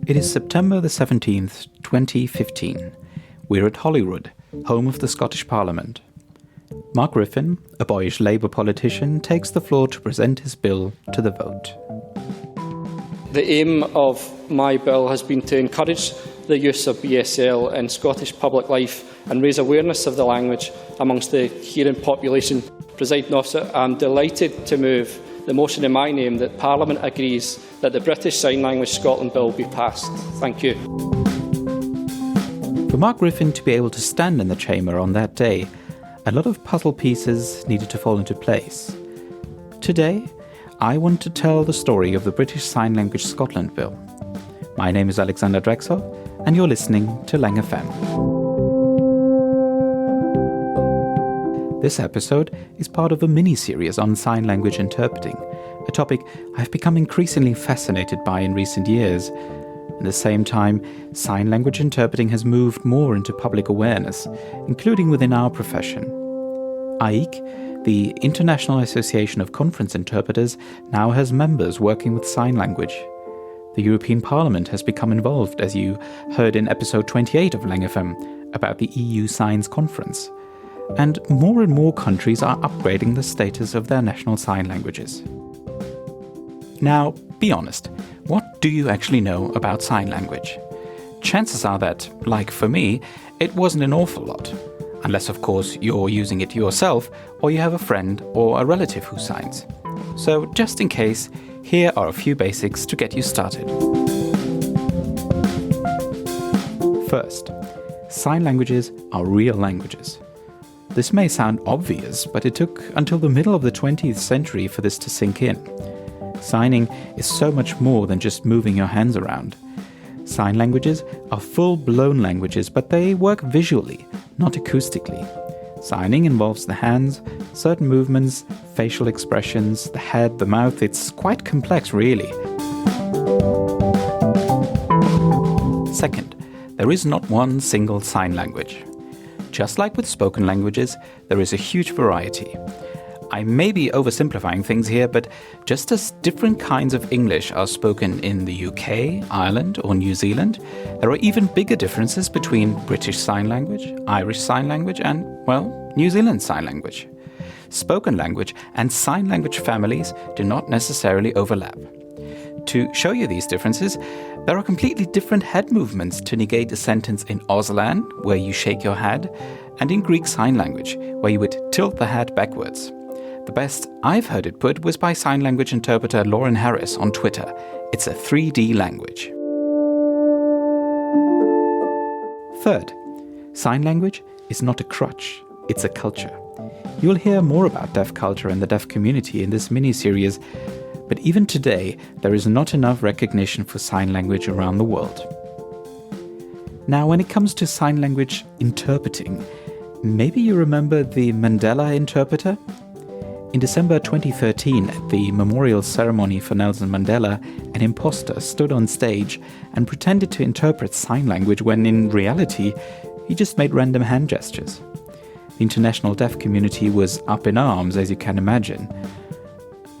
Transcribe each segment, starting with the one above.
It is September the 17th, 2015. We're at Holyrood, home of the Scottish Parliament. Mark Griffin, a boyish Labour politician, takes the floor to present his bill to the vote. The aim of my bill has been to encourage the use of BSL in Scottish public life and raise awareness of the language amongst the hearing population. Presiding Officer, I am delighted to move the motion in my name that Parliament agrees that the British Sign Language Scotland Bill be passed. Thank you. For Mark Griffin to be able to stand in the chamber on that day, a lot of puzzle pieces needed to fall into place. Today, I want to tell the story of the British Sign Language Scotland Bill. My name is Alexander Drechsel, and you're listening to LangFM. This episode is part of a mini-series on sign language interpreting, a topic I've become increasingly fascinated by in recent years. At the same time, sign language interpreting has moved more into public awareness, including within our profession. AIIC, the International Association of Conference Interpreters, now has members working with sign language. The European Parliament has become involved, as you heard in episode 28 of LangFM, about the EUsigns conference. And more countries are upgrading the status of their national sign languages. Now, be honest, what do you actually know about sign language? Chances are that, like for me, it wasn't an awful lot. Unless, of course, you're using it yourself or you have a friend or a relative who signs. So, just in case, here are a few basics to get you started. First, sign languages are real languages. This may sound obvious, but it took until the middle of the 20th century for this to sink in. Signing is so much more than just moving your hands around. Sign languages are full-blown languages, but they work visually, not acoustically. Signing involves the hands, certain movements, facial expressions, the head, the mouth. It's quite complex, really. Second, there is not one single sign language. Just like with spoken languages, there is a huge variety. I may be oversimplifying things here, but just as different kinds of English are spoken in the UK, Ireland, or New Zealand, there are even bigger differences between British Sign Language, Irish Sign Language, and, well, New Zealand Sign Language. Spoken language and sign language families do not necessarily overlap. To show you these differences, there are completely different head movements to negate a sentence in Auslan, where you shake your head, and in Greek Sign Language, where you would tilt the head backwards. The best I've heard it put was by sign language interpreter Lauren Harris on Twitter. It's a 3D language. Third, sign language is not a crutch, it's a culture. You'll hear more about deaf culture and the deaf community in this mini-series, but even today, there is not enough recognition for sign language around the world. Now, when it comes to sign language interpreting, maybe you remember the Mandela interpreter? In December 2013, at the memorial ceremony for Nelson Mandela, an imposter stood on stage and pretended to interpret sign language when, in reality, he just made random hand gestures. The international deaf community was up in arms, as you can imagine.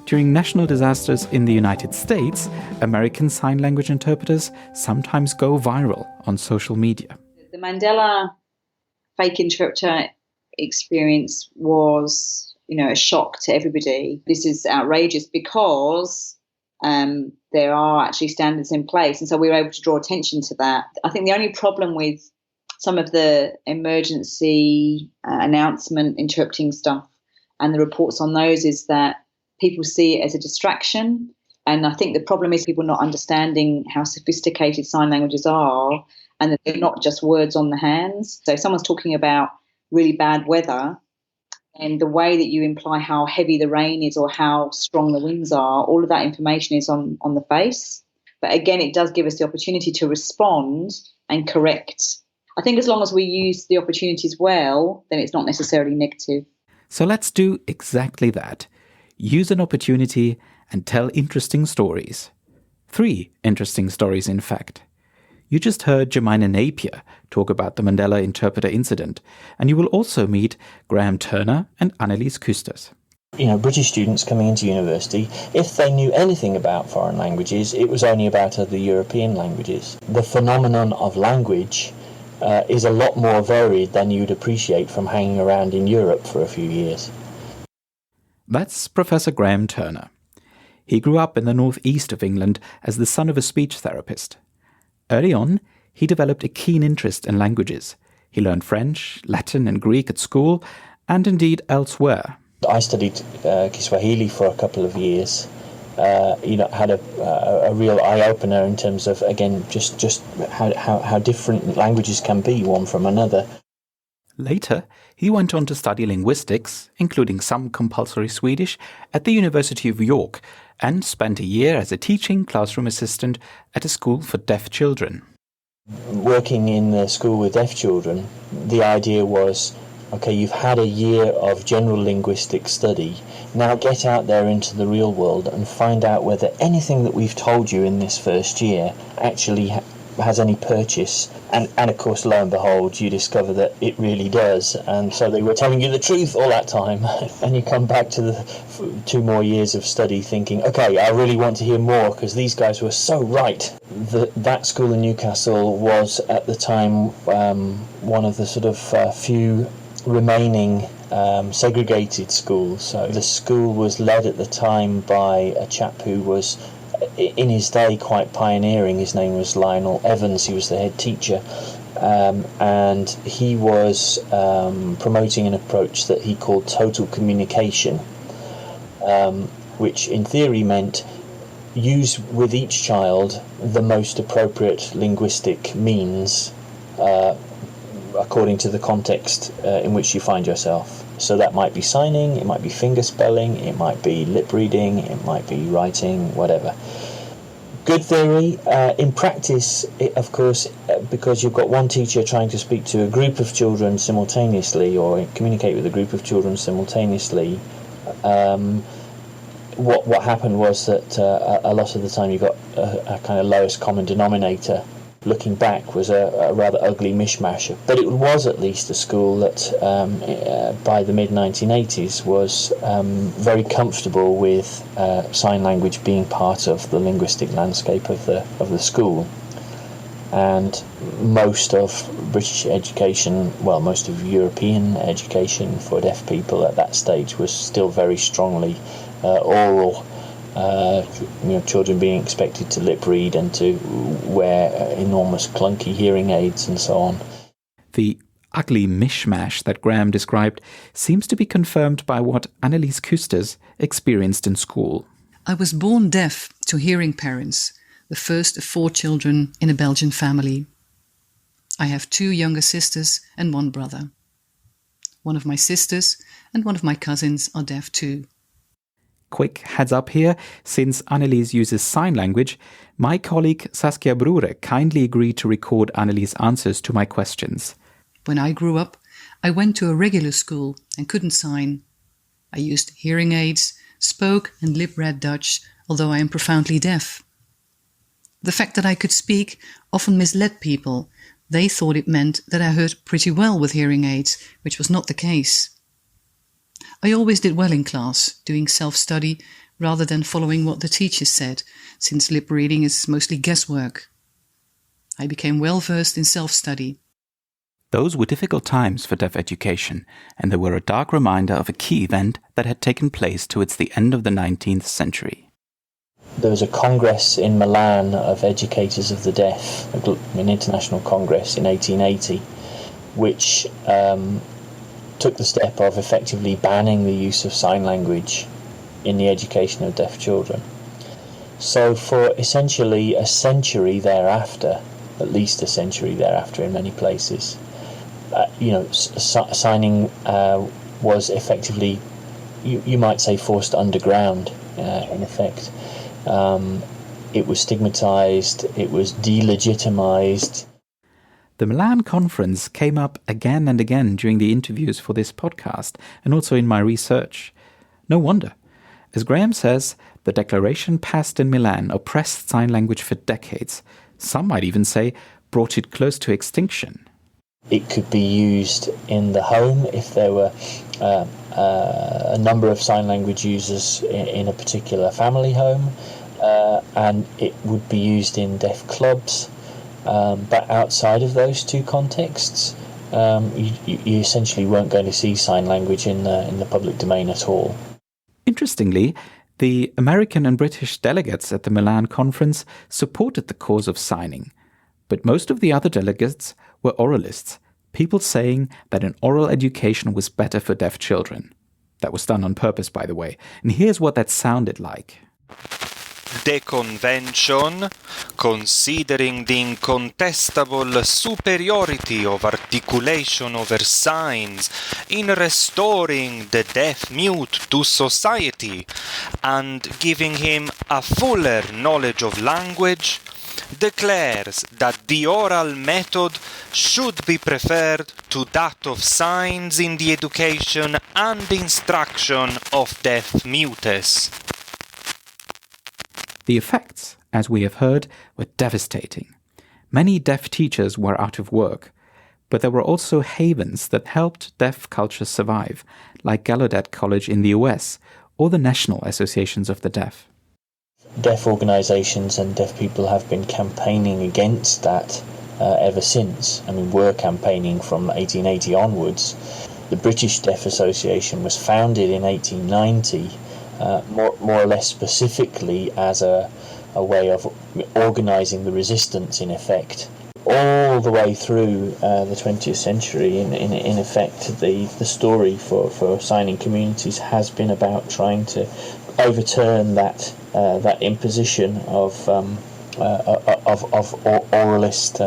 During national disasters in the United States, American Sign Language interpreters sometimes go viral on social media. The Mandela fake interpreter experience was, a shock to everybody. This is outrageous because there are actually standards in place, and so we were able to draw attention to that. I think the only problem with some of the emergency announcement interpreting stuff and the reports on those is that people see it as a distraction. And I think the problem is people not understanding how sophisticated sign languages are and that they're not just words on the hands. So if someone's talking about really bad weather and the way that you imply how heavy the rain is or how strong the winds are, all of that information is on the face. But again, it does give us the opportunity to respond and correct. I think as long as we use the opportunities well, then it's not necessarily negative. So let's do exactly that. Use an opportunity and tell interesting stories. 3 interesting stories, in fact. You just heard Jemina Napier talk about the Mandela interpreter incident, and you will also meet Graham Turner and Annelies Küsters. British students coming into university, if they knew anything about foreign languages, it was only about other European languages. The phenomenon of language is a lot more varied than you'd appreciate from hanging around in Europe for a few years. That's Professor Graham Turner. He grew up in the northeast of England as the son of a speech therapist. Early on, he developed a keen interest in languages. He learned French, Latin and Greek at school, and indeed elsewhere. I studied Kiswahili for a couple of years. Had a real eye-opener in terms of, again, just how different languages can be one from another. Later, he went on to study linguistics, including some compulsory Swedish, at the University of York, and spent a year as a teaching classroom assistant at a school for deaf children. Working in the school with deaf children, the idea was, okay, you've had a year of general linguistic study, now get out there into the real world and find out whether anything that we've told you in this first year actually has any purchase. And of course, lo and behold, you discover that it really does. And so they were telling you the truth all that time. And you come back to the 2 more years of study thinking, okay, I really want to hear more because these guys were so right. That school in Newcastle was at the time one of the sort of few remaining segregated schools. So the school was led at the time by a chap who was, in his day, quite pioneering. His name was Lionel Evans. He was the head teacher, and he was promoting an approach that he called total communication, which in theory meant use with each child the most appropriate linguistic means according to the context in which you find yourself. So that might be signing, it might be finger spelling, it might be lip reading, it might be writing, whatever. Good theory. In practice, of course, because you've got one teacher trying to speak to a group of children simultaneously or communicate with a group of children simultaneously, what happened was that a lot of the time you got a kind of lowest common denominator. Looking back, was a rather ugly mishmash. But it was at least a school that, by the mid-1980s, was very comfortable with sign language being part of the linguistic landscape of the school. And most of British education, well, most of European education for deaf people at that stage was still very strongly oral. Children being expected to lip read and to wear enormous clunky hearing aids and so on. The ugly mishmash that Graham described seems to be confirmed by what Annelies Kusters experienced in school. I was born deaf to hearing parents, the first of 4 children in a Belgian family. I have 2 younger sisters and 1 brother. One of my sisters and one of my cousins are deaf too. Quick heads up here, since Annelies uses sign language, my colleague Saskia Brure kindly agreed to record Annelies' answers to my questions. When I grew up, I went to a regular school and couldn't sign. I used hearing aids, spoke and lip-read Dutch, although I am profoundly deaf. The fact that I could speak often misled people. They thought it meant that I heard pretty well with hearing aids, which was not the case. I always did well in class, doing self-study rather than following what the teachers said, since lip reading is mostly guesswork. I became well versed in self-study. Those were difficult times for deaf education, and they were a dark reminder of a key event that had taken place towards the end of the 19th century. There was a congress in Milan of educators of the deaf, an international congress in 1880, which took the step of effectively banning the use of sign language in the education of deaf children. So for essentially a century thereafter, at least a century thereafter in many places, signing was effectively, you might say, forced underground in effect. It was stigmatized, it was delegitimized. The Milan conference came up again and again during the interviews for this podcast and also in my research. No wonder. As Graham says, the declaration passed in Milan oppressed sign language for decades. Some might even say brought it close to extinction. It could be used in the home if there were a number of sign language users in a particular family home, and it would be used in deaf clubs. But outside of those two contexts, you essentially weren't going to see sign language in the public domain at all. Interestingly, the American and British delegates at the Milan conference supported the cause of signing, but most of the other delegates were oralists, people saying that an oral education was better for deaf children. That was done on purpose, by the way, and here's what that sounded like. The convention, considering the incontestable superiority of articulation over signs in restoring the deaf-mute to society and giving him a fuller knowledge of language, declares that the oral method should be preferred to that of signs in the education and instruction of deaf-mutes. The effects, as we have heard, were devastating. Many deaf teachers were out of work, but there were also havens that helped deaf culture survive, like Gallaudet College in the US or the National Associations of the Deaf. Deaf organisations and deaf people have been campaigning against that ever since. I mean, were campaigning from 1880 onwards. The British Deaf Association was founded in 1890, more or less specifically as a way of organising the resistance, in effect. All the way through the 20th century, in effect, the story for signing communities has been about trying to overturn that imposition of oralist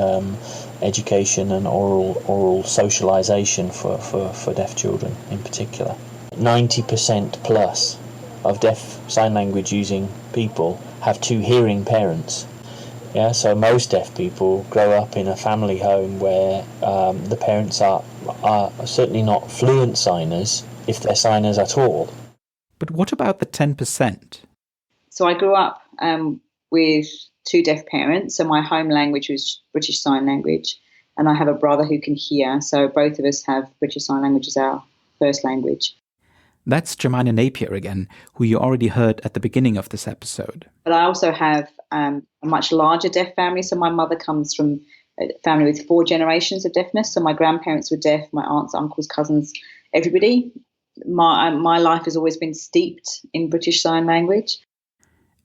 education and oral socialisation for deaf children in particular. 90% plus of deaf sign language using people have two hearing parents. Yeah, so most deaf people grow up in a family home where the parents are certainly not fluent signers, if they're signers at all. But what about the 10%? So I grew up with two deaf parents, so my home language was British Sign Language, and I have a brother who can hear, so both of us have British Sign Language as our first language. That's Jemina Napier again, who you already heard at the beginning of this episode. But I also have a much larger deaf family, so my mother comes from a family with 4 generations of deafness, so my grandparents were deaf, my aunts, uncles, cousins, everybody. My life has always been steeped in British Sign Language.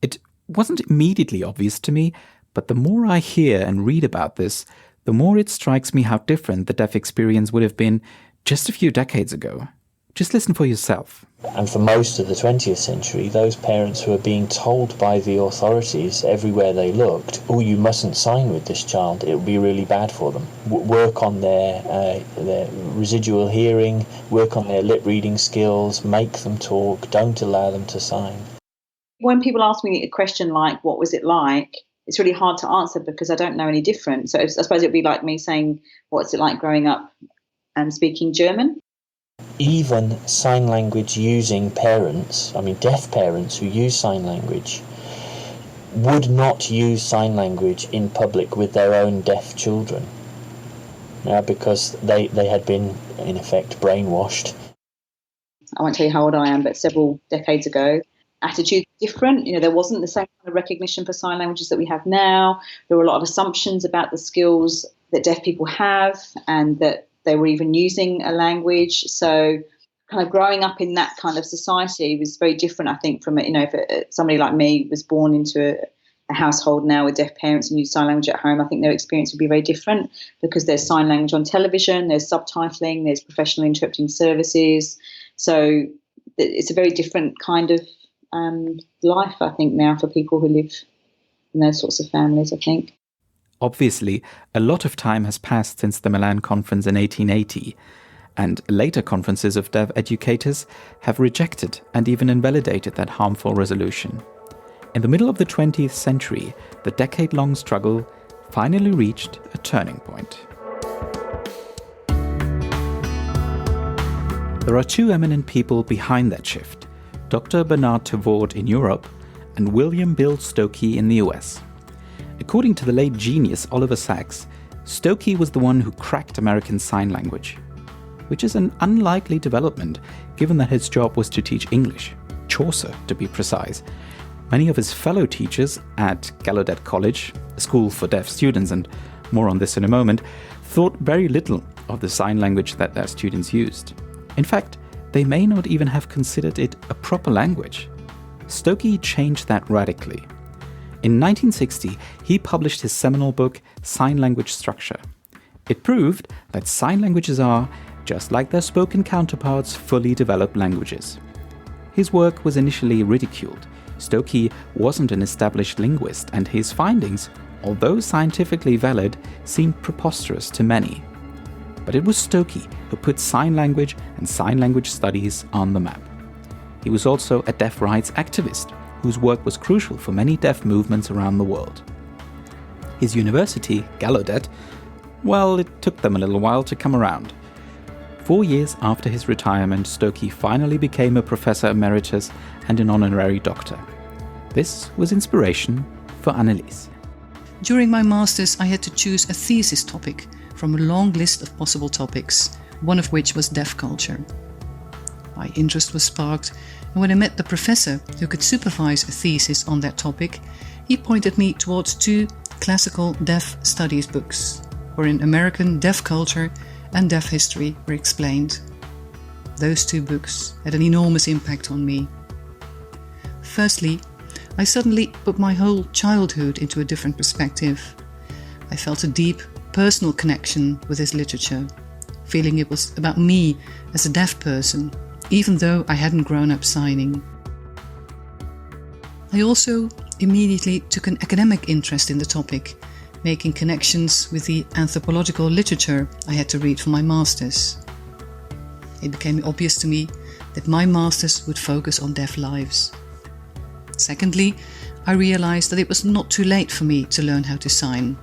It wasn't immediately obvious to me, but the more I hear and read about this, the more it strikes me how different the deaf experience would have been just a few decades ago. Just listen for yourself. And for most of the 20th century, those parents who are being told by the authorities everywhere they looked, oh, you mustn't sign with this child, it will be really bad for them. Work on their residual hearing, work on their lip reading skills, make them talk, don't allow them to sign. When people ask me a question like, what was it like? It's really hard to answer because I don't know any different. So I suppose it would be like me saying, what's it like growing up and speaking German? Even sign language using parents, I mean deaf parents who use sign language, would not use sign language in public with their own deaf children, because they had been, in effect, brainwashed. I won't tell you how old I am, but several decades ago, attitudes were different. There wasn't the same kind of recognition for sign languages that we have now. There were a lot of assumptions about the skills that deaf people have and that they were even using a language. So kind of growing up in that kind of society was very different, I think, from, if somebody like me was born into a household now with deaf parents and use sign language at home, I think their experience would be very different because there's sign language on television, there's subtitling, there's professional interpreting services. So it's a very different kind of life, I think, now for people who live in those sorts of families, I think. Obviously, a lot of time has passed since the Milan Conference in 1880, and later conferences of deaf educators have rejected and even invalidated that harmful resolution. In the middle of the 20th century, the decade-long struggle finally reached a turning point. There are 2 eminent people behind that shift, Dr. Bernard Tavort in Europe and William Bill Stokey in the US. According to the late genius Oliver Sacks, Stokey was the one who cracked American Sign Language, which is an unlikely development given that his job was to teach English, Chaucer to be precise. Many of his fellow teachers at Gallaudet College, a school for deaf students, and more on this in a moment, thought very little of the sign language that their students used. In fact, they may not even have considered it a proper language. Stokey changed that radically. In 1960, he published his seminal book, Sign Language Structure. It proved that sign languages are, just like their spoken counterparts, fully developed languages. His work was initially ridiculed. Stokey wasn't an established linguist, and his findings, although scientifically valid, seemed preposterous to many. But it was Stokey who put sign language and sign language studies on the map. He was also a deaf rights activist, whose work was crucial for many deaf movements around the world. His university, Gallaudet, well, it took them a little while to come around. 4 years after his retirement, Stokey finally became a professor emeritus and an honorary doctor. This was inspiration for Annelies. During my master's, I had to choose a thesis topic from a long list of possible topics, one of which was deaf culture. My interest was sparked, and when I met the professor who could supervise a thesis on that topic, he pointed me towards 2 classical deaf studies books, wherein American deaf culture and deaf history were explained. Those 2 books had an enormous impact on me. Firstly, I suddenly put my whole childhood into a different perspective. I felt a deep personal connection with his literature, feeling it was about me as a deaf person, even though I hadn't grown up signing. I also immediately took an academic interest in the topic, making connections with the anthropological literature I had to read for my master's. It became obvious to me that my master's would focus on deaf lives. Secondly, I realized that it was not too late for me to learn how to sign.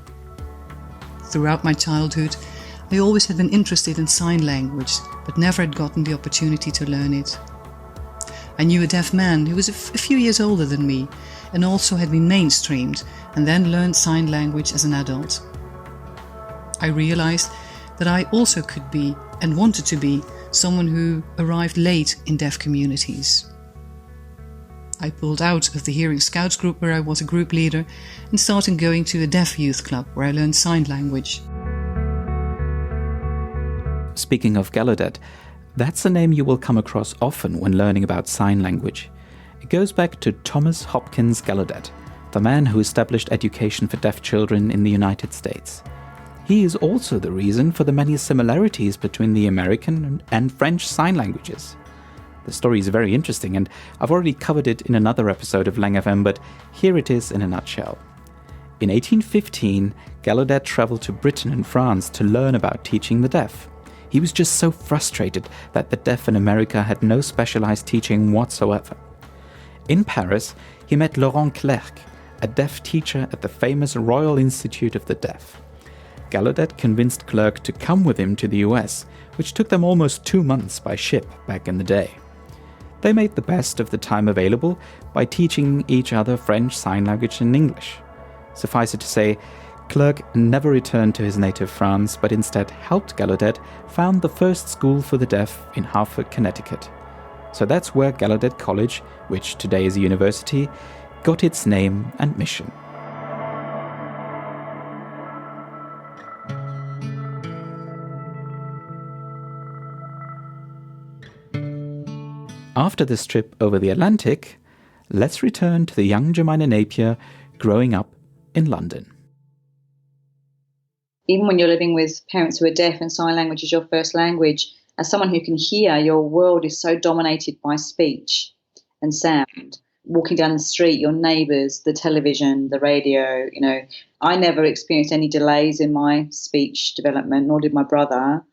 Throughout my childhood, I always had been interested in sign language, but never had gotten the opportunity to learn it. I knew a deaf man who was a few years older than me and also had been mainstreamed and then learned sign language as an adult. I realized that I also could be and wanted to be someone who arrived late in deaf communities. I pulled out of the Hearing Scouts group where I was a group leader and started going to a deaf youth club where I learned sign language. Speaking of Gallaudet, that's a name you will come across often when learning about sign language. It goes back to Thomas Hopkins Gallaudet, the man who established education for deaf children in the United States. He is also the reason for the many similarities between the American and French sign languages. The story is very interesting, and I've already covered it in another episode of LangFM, but here it is in a nutshell. In 1815, Gallaudet traveled to Britain and France to learn about teaching the deaf. He was just so frustrated that the deaf in America had no specialized teaching whatsoever. In Paris, he met Laurent Clerc, a deaf teacher at the famous Royal Institute of the Deaf. Gallaudet convinced Clerc to come with him to the US, which took them almost 2 months by ship back in the day. They made the best of the time available by teaching each other French Sign Language and English. Suffice it to say, Clerc never returned to his native France, but instead helped Gallaudet found the first school for the deaf in Hartford, Connecticut. So that's where Gallaudet College, which today is a university, got its name and mission. After this trip over the Atlantic, let's return to the young Jemina Napier growing up in London. Even when you're living with parents who are deaf and sign language is your first language, as someone who can hear, your world is so dominated by speech and sound. Walking down the street, your neighbours, the television, the radio, I never experienced any delays in my speech development, nor did my brother.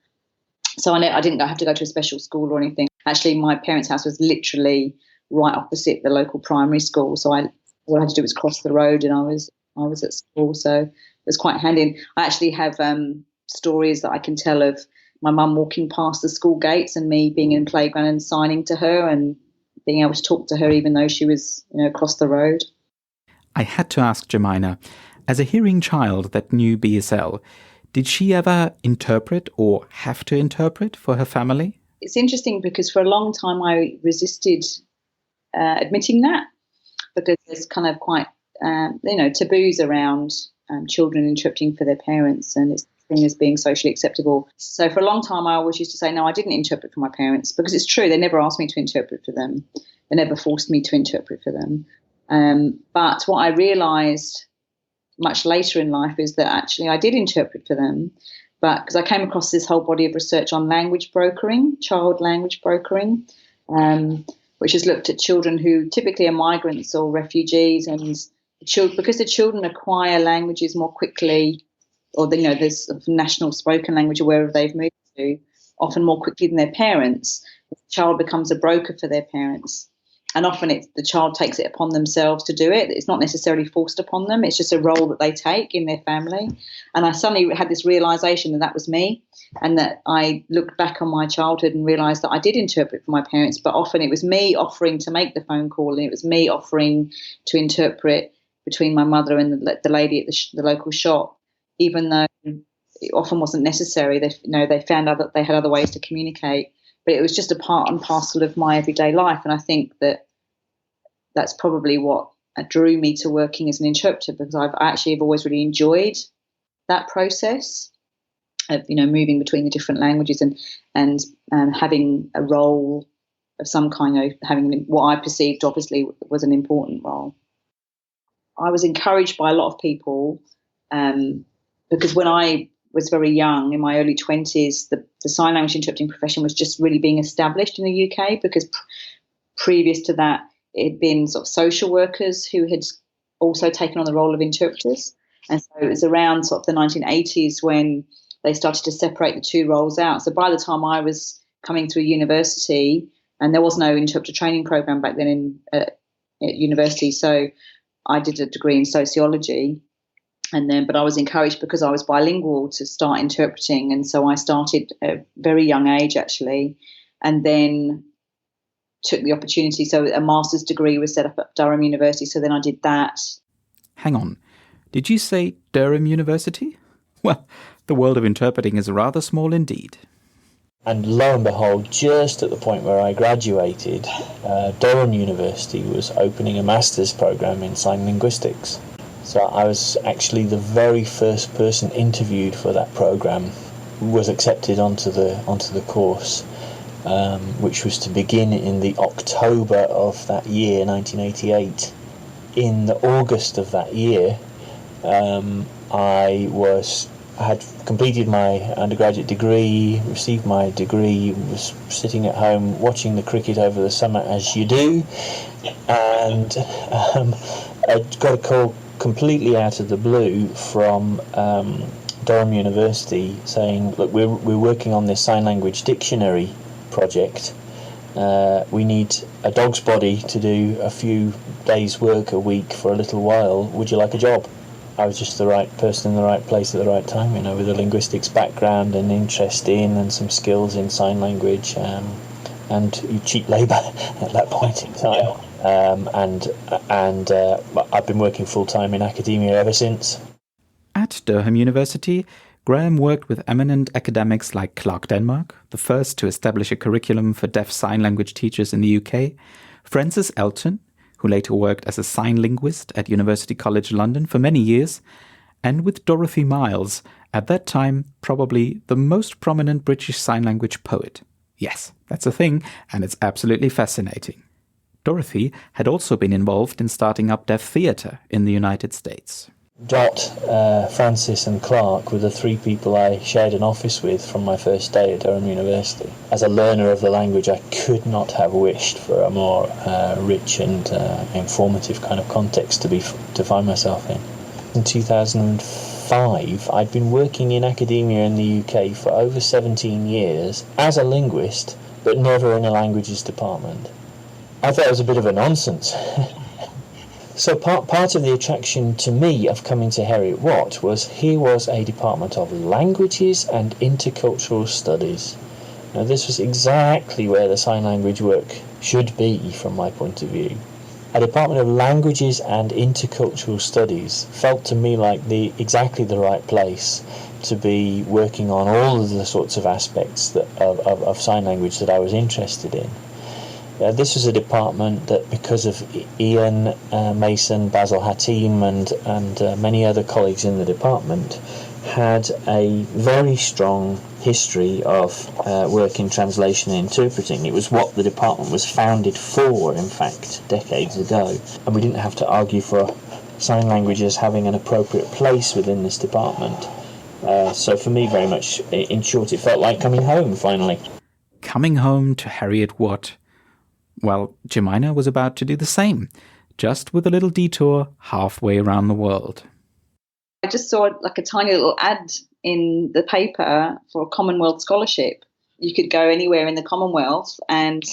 So I didn't have to go to a special school or anything. Actually, my parents' house was literally right opposite the local primary school. So all I had to do was cross the road and I was at school. So it was quite handy. And I actually have stories that I can tell of my mum walking past the school gates and me being in playground and signing to her and being able to talk to her even though she was across the road. I had to ask Jemina, as a hearing child that knew BSL, Did she ever interpret or have to interpret for her family? It's interesting because for a long time I resisted admitting that, because there's kind of quite, taboos around children interpreting for their parents, and it's seen as being socially acceptable. So for a long time I always used to say, no, I didn't interpret for my parents, because it's true, they never asked me to interpret for them. They never forced me to interpret for them. But what I realised much later in life is that actually I did interpret for them, but because I came across this whole body of research on language brokering, child language brokering, which has looked at children who typically are migrants or refugees, and because the children acquire languages more quickly, or there's sort of national spoken language or wherever they've moved to, often more quickly than their parents, the child becomes a broker for their parents. And often the child takes it upon themselves to do it. It's not necessarily forced upon them. It's just a role that they take in their family. And I suddenly had this realisation that was me, and that I looked back on my childhood and realised that I did interpret for my parents, but often it was me offering to make the phone call, and it was me offering to interpret between my mother and the lady at the local shop, even though it often wasn't necessary. They found out that they had other ways to communicate. But it was just a part and parcel of my everyday life. And I think that's probably what drew me to working as an interpreter, because I actually have always really enjoyed that process of, moving between the different languages and having a role of some kind, having what I perceived obviously was an important role. I was encouraged by a lot of people because when I was very young, in my early 20s, the sign language interpreting profession was just really being established in the UK, because previous to that, it had been sort of social workers who had also taken on the role of interpreters. And so it was around sort of the 1980s when they started to separate the two roles out. So by the time I was coming through university, and there was no interpreter training program back then at university, so I did a degree in sociology. But I was encouraged because I was bilingual to start interpreting. And so I started at a very young age, actually, and then took the opportunity. So a master's degree was set up at Durham University. So then I did that. Hang on. Did you say Durham University? Well, the world of interpreting is rather small indeed. And lo and behold, just at the point where I graduated, Durham University was opening a master's program in sign linguistics. So I was actually the very first person interviewed for that program, was accepted onto the course, which was to begin in the October of that year, 1988. In the August of that year, I had completed my undergraduate degree, received my degree, was sitting at home watching the cricket over the summer, as you do, and I got a call completely out of the blue from Durham University saying, look, we're working on this sign language dictionary project. We need a dog's body to do a few days' work a week for a little while. Would you like a job? I was just the right person in the right place at the right time, with a linguistics background and interest in and some skills in sign language and cheap labour at that point in time. I've been working full-time in academia ever since. At Durham University, Graham worked with eminent academics like Clark Denmark, the first to establish a curriculum for deaf sign language teachers in the UK, Francis Elton, who later worked as a sign linguist at University College London for many years, and with Dorothy Miles, at that time probably the most prominent British sign language poet. Yes, that's a thing, and it's absolutely fascinating. Dorothy had also been involved in starting up deaf theatre in the United States. Dot, Francis and Clark were the three people I shared an office with from my first day at Durham University. As a learner of the language, I could not have wished for a more rich and informative kind of context to find myself in. In 2005, I'd been working in academia in the UK for over 17 years as a linguist, but never in a languages department. I thought it was a bit of a nonsense. So part of the attraction to me of coming to Heriot-Watt was here was a department of languages and intercultural studies. Now this was exactly where the sign language work should be from my point of view. A Department of Languages and Intercultural Studies felt to me like exactly the right place to be working on all of the sorts of aspects of sign language that I was interested in. This was a department that, because of Ian Mason, Basil Hatim and many other colleagues in the department, had a very strong history of work in translation and interpreting. It was what the department was founded for, in fact, decades ago. And we didn't have to argue for sign languages having an appropriate place within this department. So for me, very much, in short, it felt like coming home, finally. Coming home to Harriet Watt. Well, Jemina was about to do the same, just with a little detour halfway around the world. I just saw like a tiny little ad in the paper for a Commonwealth scholarship. You could go anywhere in the Commonwealth, and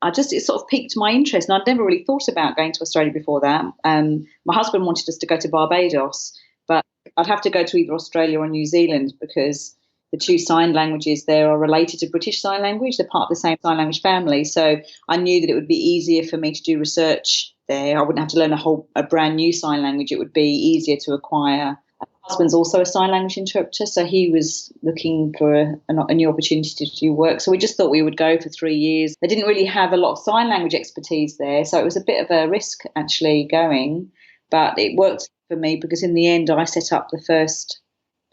it sort of piqued my interest. And I'd never really thought about going to Australia before that. My husband wanted us to go to Barbados, but I'd have to go to either Australia or New Zealand because the two sign languages there are related to British Sign Language. They're part of the same sign language family. So I knew that it would be easier for me to do research there. I wouldn't have to learn a brand new sign language. It would be easier to acquire. My husband's also a sign language interpreter, so he was looking for a new opportunity to do work. So we just thought we would go for 3 years. They didn't really have a lot of sign language expertise there, so it was a bit of a risk actually going. But it worked for me because in the end I set up the first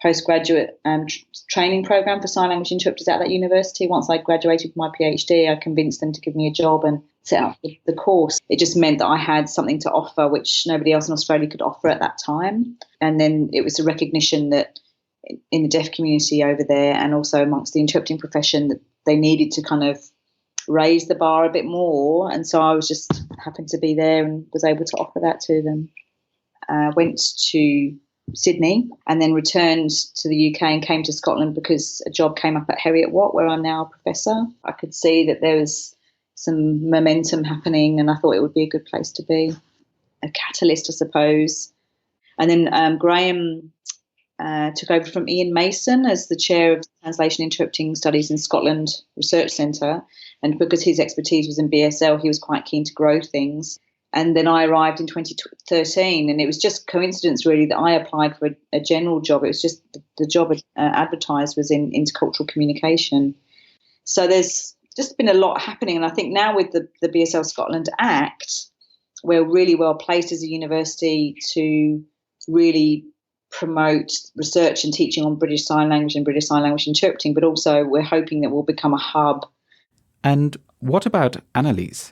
postgraduate training program for sign language interpreters at that university. Once I graduated with my PhD, I convinced them to give me a job and set up the course. It just meant that I had something to offer which nobody else in Australia could offer at that time. And then it was a recognition that in the deaf community over there and also amongst the interpreting profession that they needed to kind of raise the bar a bit more. And so I was just happened to be there and was able to offer that to them. Went to Sydney and then returned to the UK and came to Scotland because a job came up at Heriot Watt, where I'm now a professor. I could see that there was some momentum happening and I thought it would be a good place to be, a catalyst, I suppose. And then Graham took over from Ian Mason as the chair of Translation Interpreting Studies in Scotland Research Centre, and because his expertise was in BSL, he was quite keen to grow things. And then I arrived in 2013, and it was just coincidence, really, that I applied for a general job. It was just the job advertised was in intercultural communication. So there's just been a lot happening. And I think now with the BSL Scotland Act, we're really well placed as a university to really promote research and teaching on British Sign Language and British Sign Language interpreting, but also we're hoping that we'll become a hub. And what about Annelies?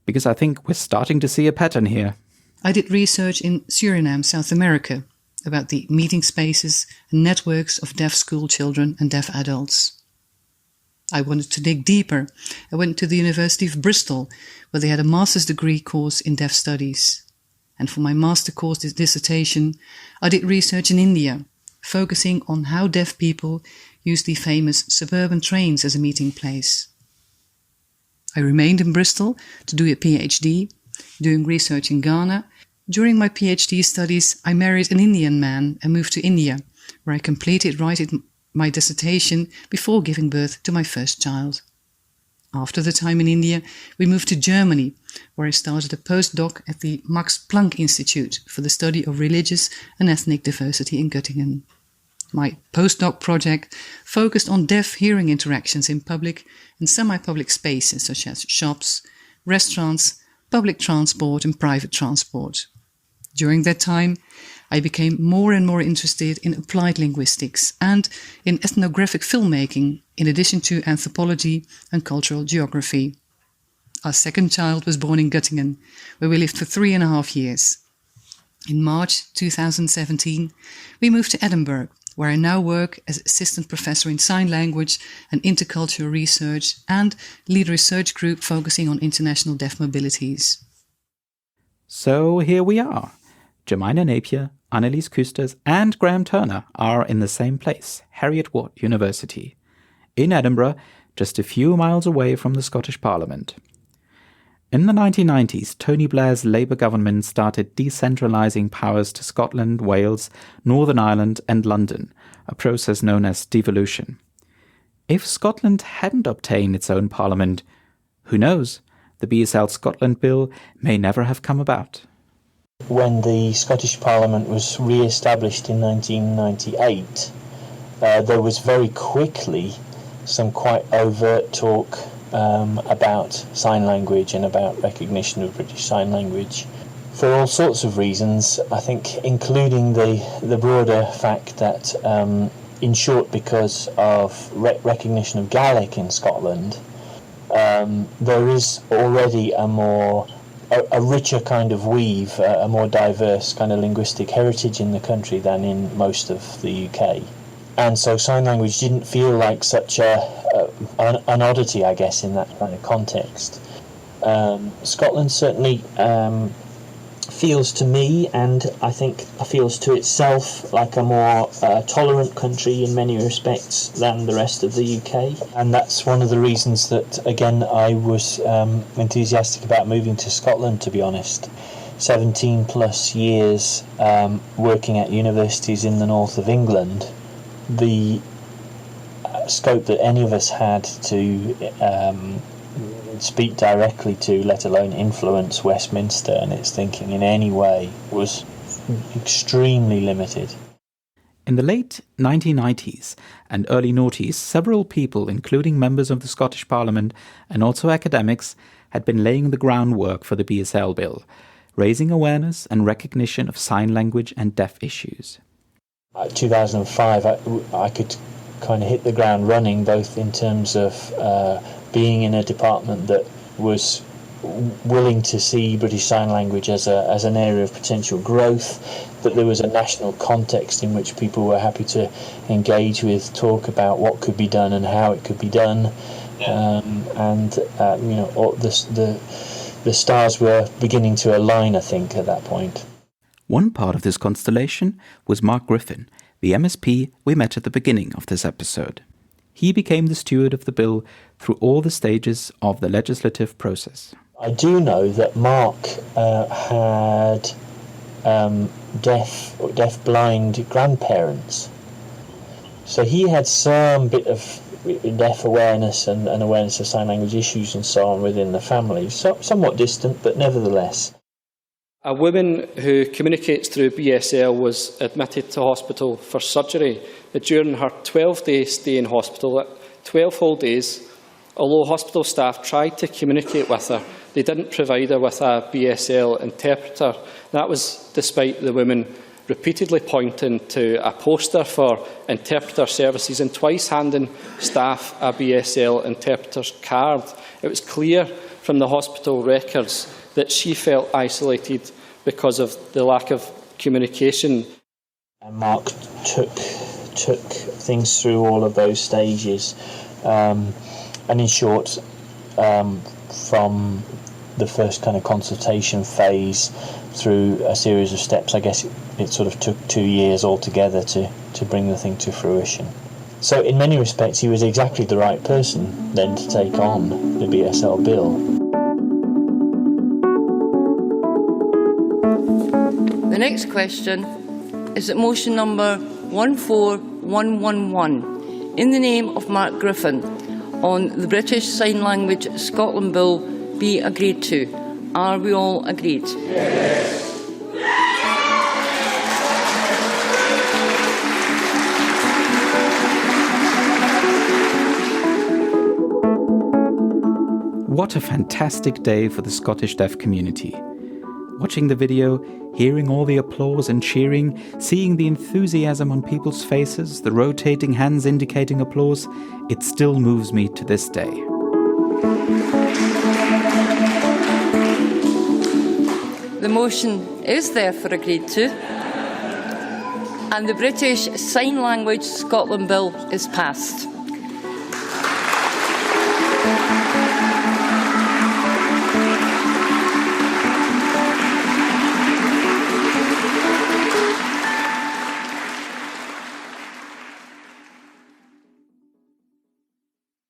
Because I think we're starting to see a pattern here. I did research in Suriname, South America, about the meeting spaces and networks of deaf school children and deaf adults. I wanted to dig deeper. I went to the University of Bristol, where they had a master's degree course in deaf studies. And for my master course dissertation, I did research in India, focusing on how deaf people use the famous suburban trains as a meeting place. I remained in Bristol to do a PhD, doing research in Ghana. During my PhD studies, I married an Indian man and moved to India, where I completed writing my dissertation before giving birth to my first child. After the time in India, we moved to Germany, where I started a postdoc at the Max Planck Institute for the study of religious and ethnic diversity in Göttingen. My postdoc project focused on deaf-hearing interactions in public and semi-public spaces such as shops, restaurants, public transport and private transport. During that time, I became more and more interested in applied linguistics and in ethnographic filmmaking, in addition to anthropology and cultural geography. Our second child was born in Göttingen, where we lived for 3.5 years. In March 2017, we moved to Edinburgh, where I now work as assistant professor in sign language and intercultural research and lead a research group focusing on international deaf mobilities. So here we are. Jemina Napier, Annelies Küsters and Graham Turner are in the same place, Heriot Watt University, in Edinburgh, just a few miles away from the Scottish Parliament. In the 1990s, Tony Blair's Labour government started decentralising powers to Scotland, Wales, Northern Ireland and London, a process known as devolution. If Scotland hadn't obtained its own parliament, who knows, the BSL Scotland Bill may never have come about. When the Scottish Parliament was re-established in 1998, there was very quickly some quite overt talk about sign language and about recognition of British Sign Language for all sorts of reasons, I think, including the broader fact that, in short, because of recognition of Gaelic in Scotland, there is already a richer kind of weave, a more diverse kind of linguistic heritage in the country than in most of the UK. And so sign language didn't feel like such an oddity, I guess, in that kind of context. Scotland certainly feels to me, and I think feels to itself, like a more tolerant country in many respects than the rest of the UK. And that's one of the reasons that, again, I was enthusiastic about moving to Scotland, to be honest. 17 plus years working at universities in the north of England, the scope that any of us had to speak directly to, let alone influence Westminster and its thinking in any way, was extremely limited. In the late 1990s and early noughties, several people, including members of the Scottish Parliament and also academics, had been laying the groundwork for the BSL Bill, raising awareness and recognition of sign language and deaf issues. 2005, I could kind of hit the ground running, both in terms of being in a department that was willing to see British Sign Language as an area of potential growth, that there was a national context in which people were happy to engage with, talk about what could be done and how it could be done, the stars were beginning to align, I think, at that point. One part of this constellation was Mark Griffin, the MSP we met at the beginning of this episode. He became the steward of the bill through all the stages of the legislative process. I do know that Mark had deaf-blind grandparents. So he had some bit of deaf awareness and awareness of sign language issues and so on within the family. So, somewhat distant, but nevertheless. A woman who communicates through BSL was admitted to hospital for surgery. During her 12-day stay in hospital, 12 whole days, although hospital staff tried to communicate with her, they didn't provide her with a BSL interpreter. That was despite the woman repeatedly pointing to a poster for interpreter services and twice handing staff a BSL interpreter's card. It was clear from the hospital records that she felt isolated because of the lack of communication. And Mark took things through all of those stages, and in short, from the first kind of consultation phase through a series of steps, I guess it sort of took 2 years altogether to bring the thing to fruition. So in many respects, he was exactly the right person then to take on the BSL bill. The next question is at motion number 14111, in the name of Mark Griffin, on the British Sign Language Scotland Bill be agreed to. Are we all agreed? Yes. What a fantastic day for the Scottish deaf community. Watching the video, hearing all the applause and cheering, seeing the enthusiasm on people's faces, the rotating hands indicating applause, it still moves me to this day. The motion is therefore agreed to, and the British Sign Language Scotland Bill is passed.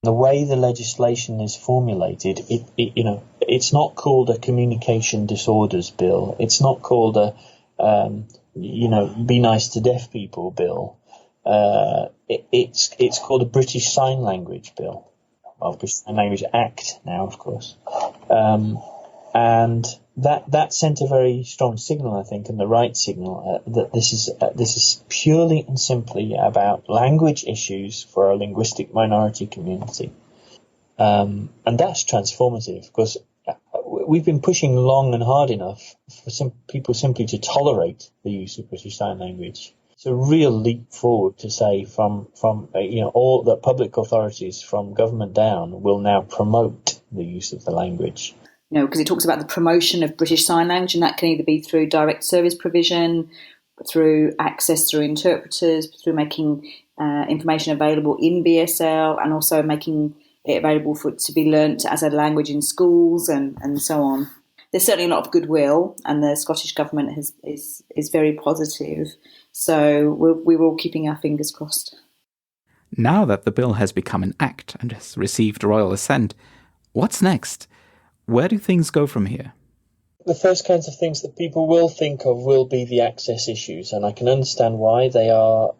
The way the legislation is formulated, it's not called a communication disorders bill. It's not called a, be nice to deaf people bill. It's called a British Sign Language bill. Well, British Sign Language Act now, of course. And that sent a very strong signal, I think, and the right signal, that this is purely and simply about language issues for a linguistic minority community. And that's transformative, because we've been pushing long and hard enough for people simply to tolerate the use of British Sign Language. It's a real leap forward to say from all the public authorities from government down will now promote the use of the language. Because it talks about the promotion of British Sign Language, and that can either be through direct service provision, through access through interpreters, through making information available in BSL, and also making it available to be learnt as a language in schools and so on. There's certainly a lot of goodwill, and the Scottish Government is very positive. So we're all keeping our fingers crossed. Now that the bill has become an act and has received royal assent, what's next? Where do things go from here? The first kinds of things that people will think of will be the access issues, and I can understand why they are.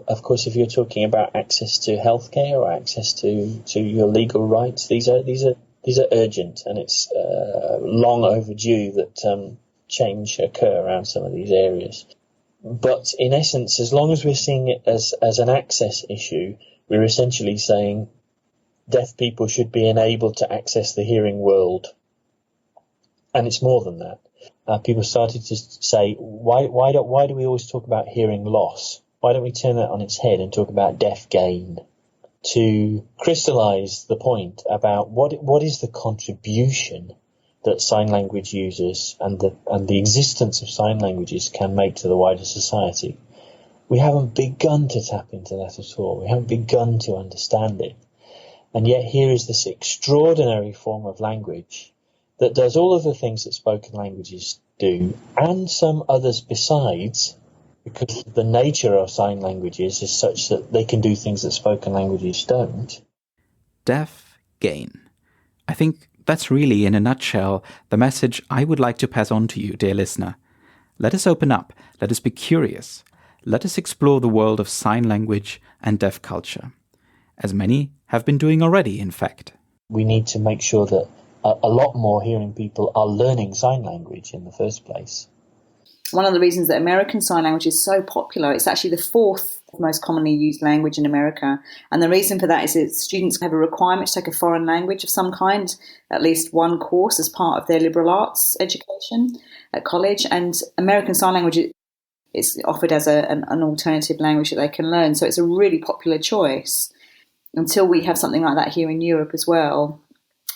Of course, if you're talking about access to healthcare or access to your legal rights, these are urgent, and it's long overdue that change occur around some of these areas. But in essence, as long as we're seeing it as an access issue, we're essentially saying deaf people should be enabled to access the hearing world. And it's more than that. People started to say, why do we always talk about hearing loss? Why don't we turn that on its head and talk about deaf gain? To crystallise the point about what is the contribution that sign language users and the existence of sign languages can make to the wider society. We haven't begun to tap into that at all. We haven't begun to understand it. And yet here is this extraordinary form of language that does all of the things that spoken languages do, and some others besides, because the nature of sign languages is such that they can do things that spoken languages don't. Deaf gain. I think that's really, in a nutshell, the message I would like to pass on to you, dear listener. Let us open up. Let us be curious. Let us explore the world of sign language and deaf culture, as many have been doing already, in fact. We need to make sure that a lot more hearing people are learning sign language in the first place. One of the reasons that American Sign Language is so popular, it's actually the fourth most commonly used language in America. And the reason for that is that students have a requirement to take a foreign language of some kind, at least one course as part of their liberal arts education at college. And American Sign Language is offered as an alternative language that they can learn. So it's a really popular choice until we have something like that here in Europe as well.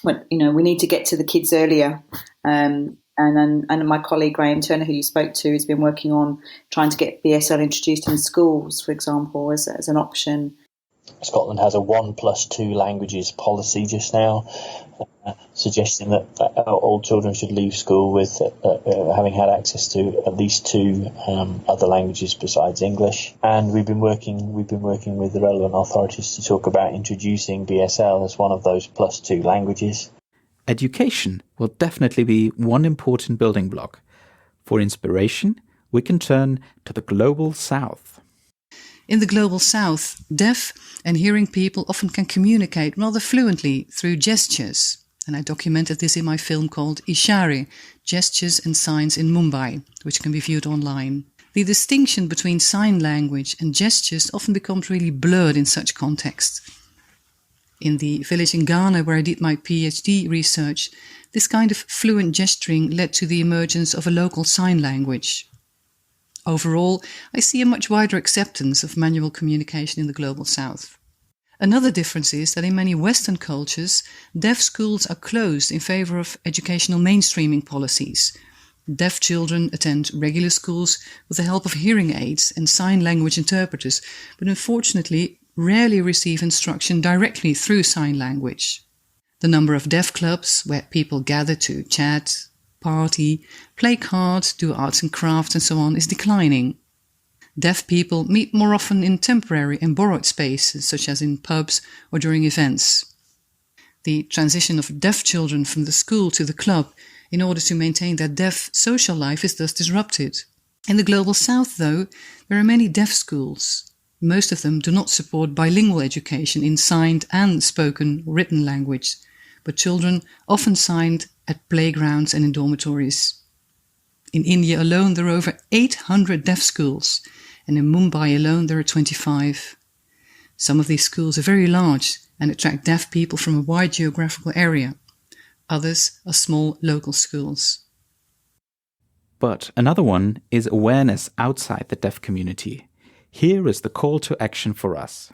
But, we need to get to the kids earlier. And my colleague Graham Turner, who you spoke to, has been working on trying to get BSL introduced in schools, for example, as an option. Scotland has a 1+2 languages policy just now, suggesting that all children should leave school with having had access to at least 2 other languages besides English. And we've been working with the relevant authorities to talk about introducing BSL as one of those +2 languages. Education will definitely be one important building block. For inspiration, we can turn to the Global South. In the Global South, deaf and hearing people often can communicate rather fluently through gestures. And I documented this in my film called Ishare, Gestures and Signs in Mumbai, which can be viewed online. The distinction between sign language and gestures often becomes really blurred in such contexts. In the village in Ghana where I did my PhD research, this kind of fluent gesturing led to the emergence of a local sign language. Overall, I see a much wider acceptance of manual communication in the Global South. Another difference is that in many Western cultures, deaf schools are closed in favour of educational mainstreaming policies. Deaf children attend regular schools with the help of hearing aids and sign language interpreters, but unfortunately rarely receive instruction directly through sign language. The number of deaf clubs where people gather to chat, party, play cards, do arts and crafts and so on is declining. Deaf people meet more often in temporary and borrowed spaces, such as in pubs or during events. The transition of deaf children from the school to the club in order to maintain their deaf social life is thus disrupted. In the Global South, though, there are many deaf schools. Most of them do not support bilingual education in signed and spoken written language, but children often signed at playgrounds and in dormitories. In India alone there are over 800 deaf schools, and in Mumbai alone there are 25. Some of these schools are very large and attract deaf people from a wide geographical area. Others are small local schools. But another one is awareness outside the deaf community. Here is the call to action for us.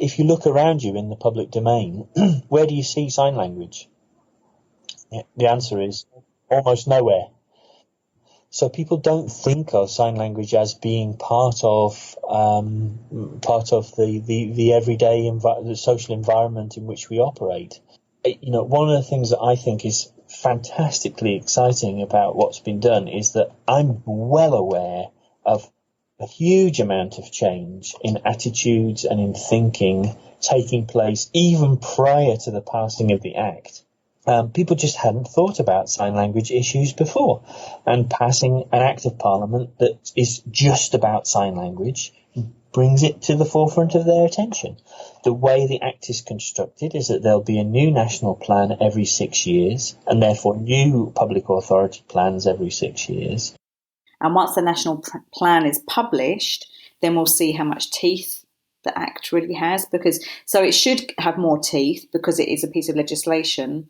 If you look around you in the public domain, where do you see sign language? The answer is almost nowhere. So people don't think of sign language as being part of the everyday the social environment in which we operate. One of the things that I think is fantastically exciting about what's been done is that I'm well aware of a huge amount of change in attitudes and in thinking taking place even prior to the passing of the Act. People just hadn't thought about sign language issues before, and passing an Act of Parliament that is just about sign language brings it to the forefront of their attention. The way the Act is constructed is that there'll be a new national plan every 6 years, and therefore new public authority plans every 6 years. And once the national plan is published, then we'll see how much teeth the Act really has. So it should have more teeth because it is a piece of legislation.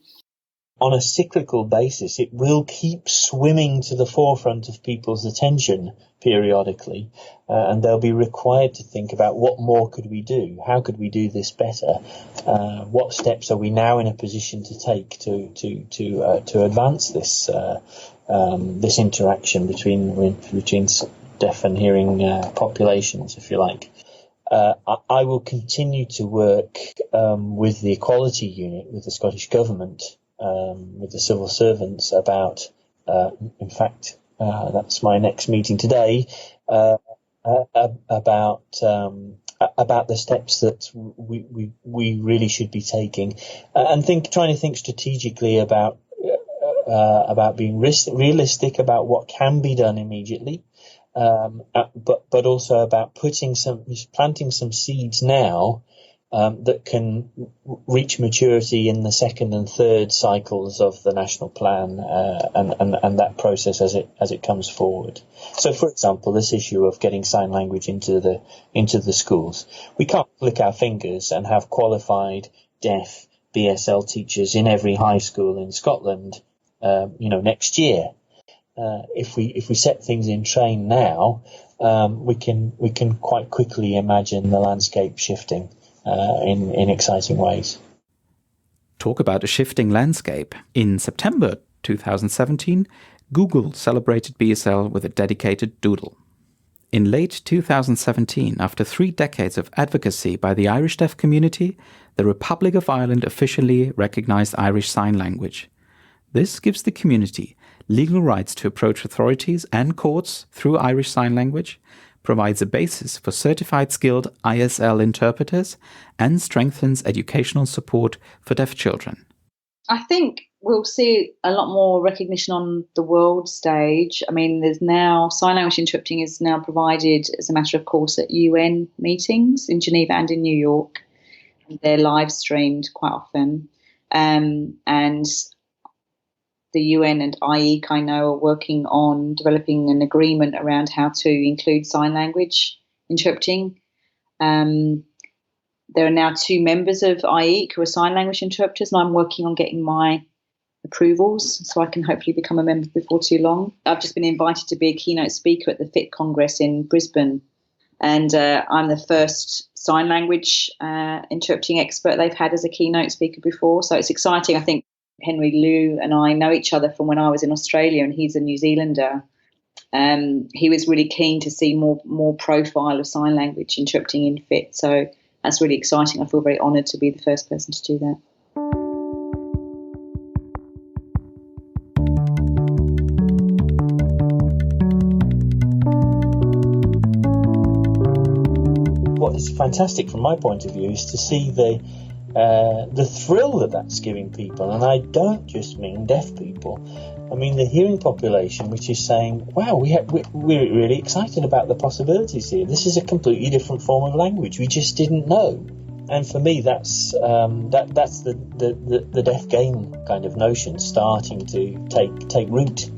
On a cyclical basis, it will keep swimming to the forefront of people's attention periodically, and they'll be required to think about what more could we do? How could we do this better? What steps are we now in a position to take to advance this this interaction between deaf and hearing populations, if you like? I will continue to work with the Equality Unit, with the Scottish Government, with the civil servants about, in fact, that's my next meeting today, about the steps that we really should be taking, and trying to think strategically about being realistic about what can be done immediately, but also about planting some seeds now that can reach maturity in the second and third cycles of the national plan, and that process as it comes forward. So, for example, this issue of getting sign language into the schools, we can't flick our fingers and have qualified deaf BSL teachers in every high school in Scotland, next year. If we set things in train now, we can quite quickly imagine the landscape shifting in exciting ways. Talk about a shifting landscape. In September 2017, Google celebrated BSL with a dedicated doodle. In late 2017, after 3 decades of advocacy by the Irish deaf community, the Republic of Ireland officially recognised Irish Sign Language. This gives the community legal rights to approach authorities and courts through Irish Sign Language, provides a basis for certified skilled ISL interpreters, and strengthens educational support for deaf children. I think we'll see a lot more recognition on the world stage. I mean, there's now sign language interpreting is now provided as a matter of course at UN meetings in Geneva and in New York. They're live streamed quite often, and the UN and AIIC, I know, are working on developing an agreement around how to include sign language interpreting. There are now 2 members of AIIC who are sign language interpreters, and I'm working on getting my approvals so I can hopefully become a member before too long. I've just been invited to be a keynote speaker at the FIT Congress in Brisbane, and I'm the first sign language interpreting expert they've had as a keynote speaker before, so it's exciting. I think Henry Liu and I know each other from when I was in Australia, and he's a New Zealander. He was really keen to see more profile of sign language interpreting in FIT, so that's really exciting. I feel very honoured to be the first person to do that. What is fantastic from my point of view is to see the thrill that's giving people, and I don't just mean deaf people. I mean the hearing population, which is saying, wow, we're really excited about the possibilities here. This is a completely different form of language. We just didn't know. And for me, that's the deaf game kind of notion starting to take root.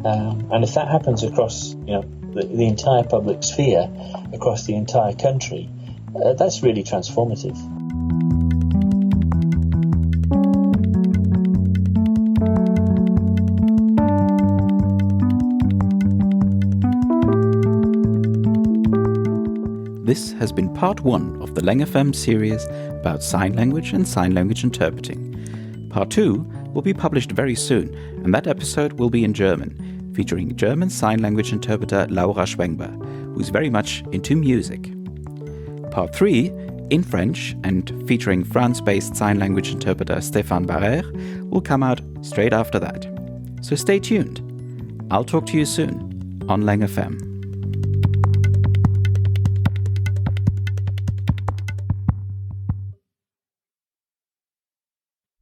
And if that happens across the entire public sphere, across the entire country, that's really transformative. This has been part 1 of the LangFM series about sign language and sign language interpreting. Part 2 will be published very soon, and that episode will be in German, featuring German sign language interpreter Laura Schwengber, who is very much into music. Part 3, in French, and featuring France-based sign language interpreter Stéphane Barrère, will come out straight after that. So stay tuned. I'll talk to you soon on LangFM.